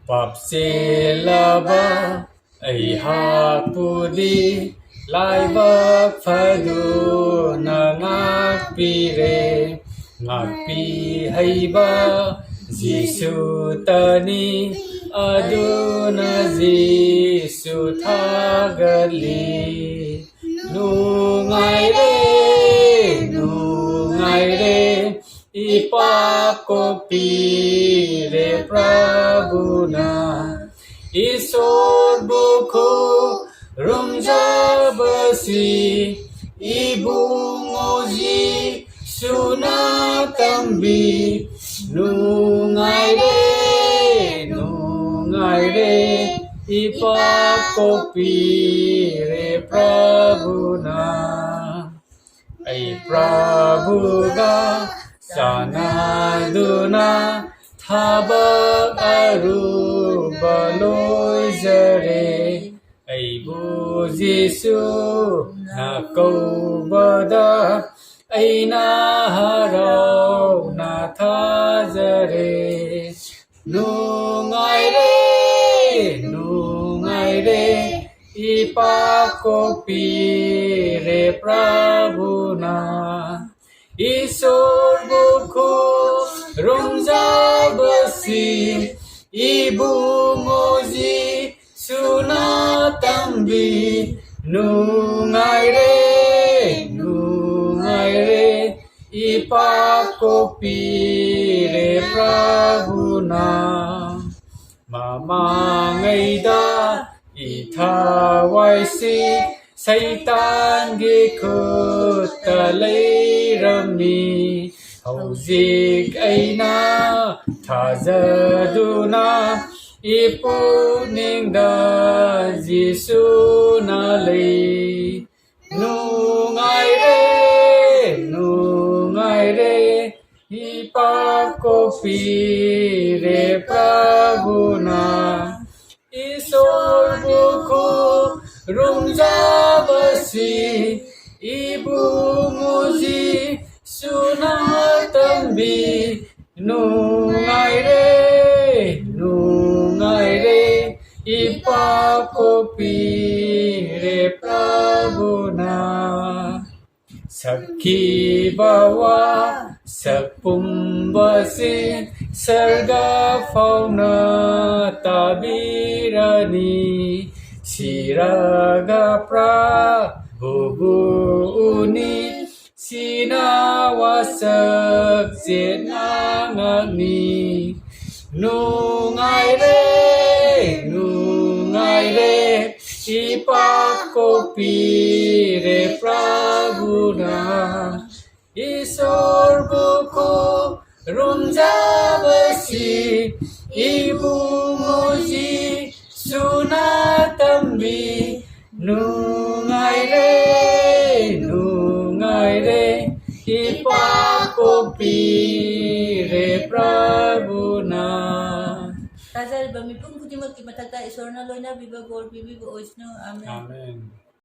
Papselaba ay hapudi laibak fadu nangakpire ngakpihayba Jisu tani aduna Jisu thagali nungai re ipakopire Prabhuna Isor buku rumjabasi ibungoji sunatambi nungai re ipakopire Prabhuna ay Prabhuga sanaduna thabak aruba loizare ay bu Jisu na kaubada ay naharaw na thajare nungai re ipakopire Prabhuna Isor buku rumjabasi ibungoji sunatambi nungai re ipakopire Prabhuna mamangaida ithawaisi Saitangi khutta leirami hꯧzik aina thajaduna ipuningda Jisu na lei nungai re ipakopire Prabhuna Isor buku rumjabasi ibungoji sunatambi nungai re ipakopire Prabhuna Sakhi bawa sakpumbasi sarga fauna tabirani Siraga Prabhu-uni sinawasak zinangani nungai re ipakopire Prabhuna Isor buku rumjabasi ibungoji sunatambi nungai re ipakopire Prabhuna Tazal bami pung kuti magkimatagta isor na loy na biba gol bibi go oisno amen. Amen.